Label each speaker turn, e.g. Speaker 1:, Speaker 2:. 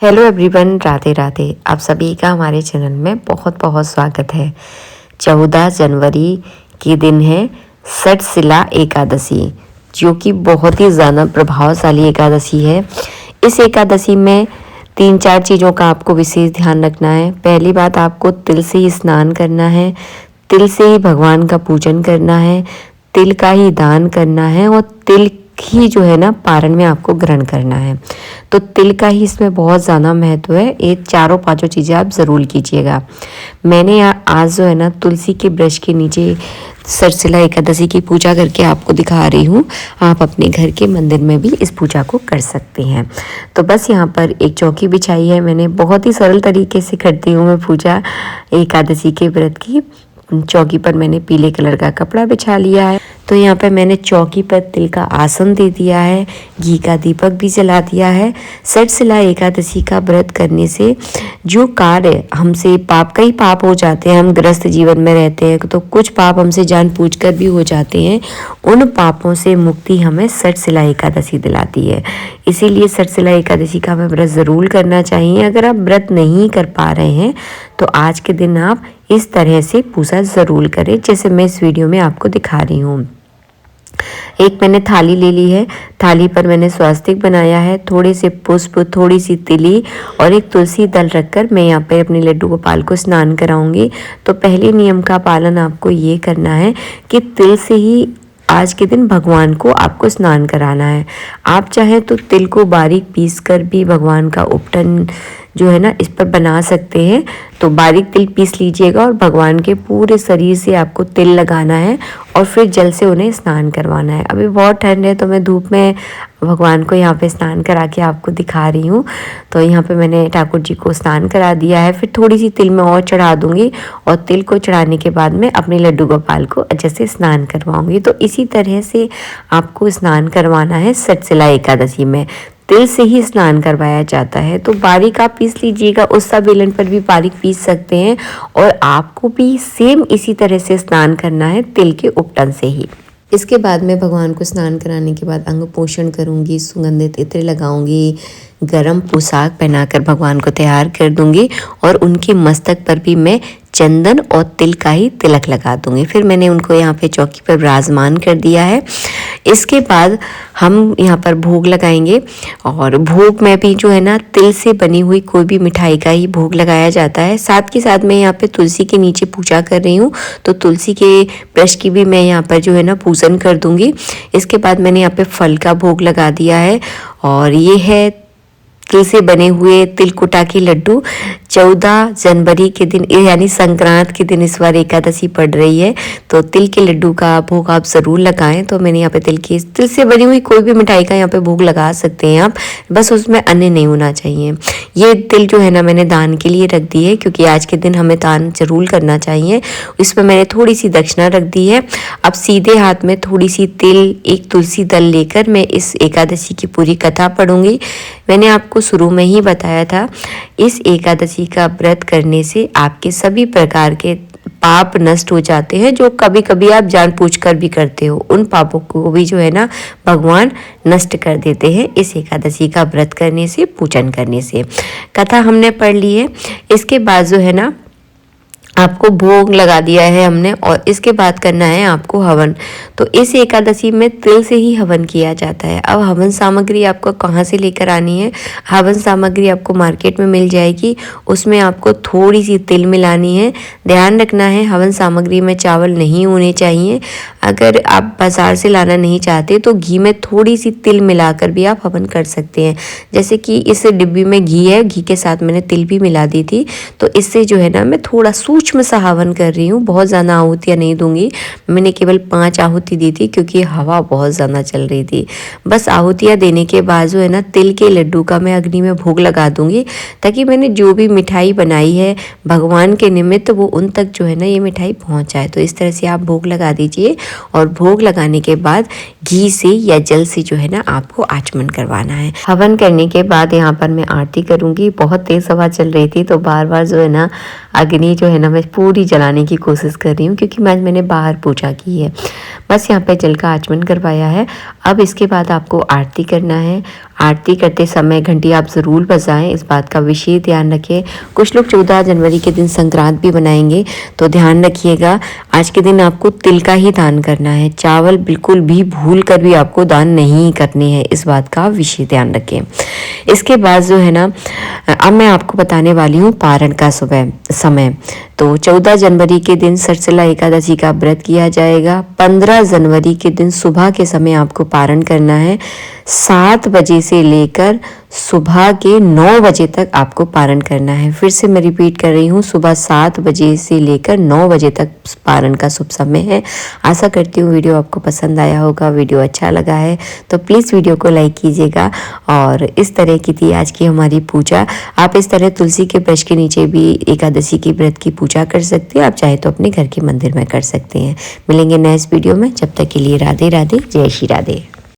Speaker 1: Hello everyone, Radhe Radhe. आप सभी का हमारे चैनल में बहुत बहुत स्वागत है। 14 जनवरी के दिन है सठशिला एकादशी, जो कि बहुत ही ज़्यादा प्रभावशाली एकादशी है। इस एकादशी में 3-4 चीज़ों का आपको विशेष ध्यान रखना है। पहली बात, आपको तिल से ही स्नान करना है, तिल से ही भगवान का पूजन करना है, तिल का ही दान करना है और तिल ही जो है ना पारण में आपको ग्रहण करना है। तो तिल का ही इसमें बहुत ज़्यादा महत्व है। ये चारों पांचों चीज़ें आप ज़रूर कीजिएगा। मैंने आज जो है ना तुलसी के वृक्ष के नीचे सठशिला एकादशी की पूजा करके आपको दिखा रही हूँ। आप अपने घर के मंदिर में भी इस पूजा को कर सकते हैं। तो बस यहाँ पर एक चौकी बिछाई है मैंने। बहुत ही सरल तरीके से करती हूँ मैं पूजा एकादशी के व्रत की। चौकी पर मैंने पीले कलर का कपड़ा बिछा लिया है। तो यहाँ पर मैंने चौकी पर तिल का आसन दे दिया है, घी का दीपक भी जला दिया है। सठशिला एकादशी का व्रत करने से जो कार्य हमसे पाप, कई पाप हो जाते हैं, हम ग्रस्त जीवन में रहते हैं तो कुछ पाप हमसे जानबूझकर भी हो जाते हैं। उन पापों से मुक्ति हमें सठशिला एकादशी दिलाती है। इसीलिए सठशिला एकादशी का हमें व्रत ज़रूर करना चाहिए। अगर आप व्रत नहीं कर पा रहे हैं तो आज के दिन आप इस तरह से पूजा ज़रूर करें, जैसे मैं इस वीडियो में आपको दिखा रही हूँ। एक मैंने थाली ले ली है, थाली पर मैंने स्वास्तिक बनाया है, थोड़े से पुष्प, थोड़ी सी तिली और एक तुलसी दल रखकर मैं यहाँ पे अपने लड्डू गोपाल को स्नान कराऊंगी। तो पहले नियम का पालन आपको ये करना है कि तिल से ही आज के दिन भगवान को आपको स्नान कराना है। आप चाहें तो तिल को बारीक पीस कर भी भगवान का उपटन जो है ना इस पर बना सकते हैं। तो बारीक तिल पीस लीजिएगा और भगवान के पूरे शरीर से आपको तिल लगाना है और फिर जल से उन्हें स्नान करवाना है। अभी बहुत ठंड है तो मैं धूप में भगवान को यहाँ पे स्नान करा के आपको दिखा रही हूँ। तो यहाँ पे मैंने ठाकुर जी को स्नान करा दिया है। फिर थोड़ी सी तिल में और चढ़ा दूंगी और तिल को चढ़ाने के बाद में अपने लड्डू गोपाल को अच्छे से स्नान करवाऊंगी। तो इसी तरह से आपको स्नान करवाना है सठशिला एकादशी में। तिल से ही स्नान करवाया जाता है। तो बारीक आप पीस लीजिएगा, उसका बेलन पर भी बारीक पीस सकते हैं और आपको भी सेम इसी तरह से स्नान करना है तिल के उपटन से ही। इसके बाद में भगवान को स्नान कराने के बाद अंग पोषण करूंगी, सुगंधित इत्र लगाऊंगी, गरम पोशाक पहनाकर भगवान को तैयार कर दूंगी और उनके मस्तक पर भी मैं चंदन और तिल का ही तिलक लगा दूंगी। फिर मैंने उनको यहाँ पे चौकी पर विराजमान कर दिया है। इसके बाद हम यहाँ पर भोग लगाएंगे और भोग में भी जो है ना तिल से बनी हुई कोई भी मिठाई का ही भोग लगाया जाता है। साथ के साथ मैं यहाँ पे तुलसी के नीचे पूजा कर रही हूँ, तो तुलसी के वृक्ष की भी मैं यहाँ पर जो है ना पूजन कर दूंगी। इसके बाद मैंने यहाँ पे फल का भोग लगा दिया है और ये है तिल से बने हुए तिलकुटा के लड्डू। 14 जनवरी के दिन यानी संक्रांत के दिन इस बार एकादशी पड़ रही है, तो तिल के लड्डू का भोग आप ज़रूर लगाएं। तो मैंने यहाँ पे तिल से बनी हुई कोई भी मिठाई का यहाँ पे भोग लगा सकते हैं आप, बस उसमें अन्य नहीं होना चाहिए। ये तिल जो है ना मैंने दान के लिए रख दी है, क्योंकि आज के दिन हमें दान जरूर करना चाहिए। इसमें मैंने थोड़ी सी दक्षिणा रख दी है। अब सीधे हाथ में थोड़ी सी तिल, एक तुलसी दल लेकर मैं इस एकादशी की पूरी कथा पढ़ूंगी। मैंने आपको शुरू में ही बताया था, इस एकादशी का व्रत करने से आपके सभी प्रकार के पाप नष्ट हो जाते हैं, जो कभी कभी आप जानबूझकर भी करते हो। उन पापों को भी जो है ना भगवान नष्ट कर देते हैं इस एकादशी का व्रत करने से, पूजन करने से। कथा हमने पढ़ ली है। इसके बाद जो है ना आपको भोग लगा दिया है हमने और इसके बाद करना है आपको हवन। तो इस एकादशी में तिल से ही हवन किया जाता है। अब हवन सामग्री आपको कहाँ से लेकर आनी है? हवन सामग्री आपको मार्केट में मिल जाएगी, उसमें आपको थोड़ी सी तिल मिलानी है। ध्यान रखना है हवन सामग्री में चावल नहीं होने चाहिए। अगर आप बाजार से लाना नहीं चाहते तो घी में थोड़ी सी तिल मिलाकर भी आप हवन कर सकते हैं। जैसे कि इस डिब्बी में घी है, घी के साथ मैंने तिल भी मिला दी थी। तो इससे जो है ना मैं थोड़ा सूक्ष्म सा हवन कर रही हूँ, बहुत ज़्यादा आहुतियाँ नहीं दूंगी। मैंने केवल 5 आहुति दी थी क्योंकि हवा बहुत ज़्यादा चल रही थी। बस आहुतियाँ देने के बाद जो है ना तिल के लड्डू का मैं अग्नि में भोग लगा दूंगी, ताकि मैंने जो भी मिठाई बनाई है भगवान के निमित्त वो उन तक जो है ना ये मिठाई पहुँच जाए। तो इस तरह से आप भोग लगा दीजिए और भोग लगाने के बाद घी से या जल से जो है ना आपको आचमन करवाना है। हवन करने के बाद यहाँ पर मैं आरती करूँगी। बहुत तेज़ हवा चल रही थी तो बार बार जो है ना अग्नि जो है ना मैं पूरी जलाने की कोशिश कर रही हूँ, क्योंकि मैंने बाहर पूजा की है। बस यहाँ पे जल का आचमन करवाया है। अब इसके बाद आपको आरती करना है। आरती करते समय घंटी आप ज़रूर बजाएं, इस बात का विशेष ध्यान रखें। कुछ लोग 14 जनवरी के दिन संक्रांत भी बनाएंगे, तो ध्यान रखिएगा आज के दिन आपको तिल का ही दान करना है। चावल बिल्कुल भी भूल कर भी आपको दान नहीं करने हैं, इस बात का विशेष ध्यान रखें। इसके बाद जो है ना, अब मैं आपको बताने वाली हूँ पारण का समय। तो 14 जनवरी के दिन सठसिला एकादशी का व्रत किया जाएगा। 15 जनवरी के दिन सुबह के समय आपको पारण करना है। 7 बजे से लेकर सुबह के 9 बजे तक आपको पारण करना है। फिर से मैं रिपीट कर रही हूँ, सुबह 7 बजे से लेकर 9 बजे तक पारण का शुभ समय है। आशा करती हूँ वीडियो आपको पसंद आया होगा। वीडियो अच्छा लगा है तो प्लीज़ वीडियो को लाइक कीजिएगा। और इस तरह की थी आज की हमारी पूजा। आप इस तरह तुलसी के वृक्ष के नीचे भी एकादशी की व्रत की पूजा कर सकते हैं। आप चाहे तो अपने घर के मंदिर में कर सकते हैं। मिलेंगे नेक्स्ट वीडियो में, जब तक के लिए राधे राधे, जय श्री राधे।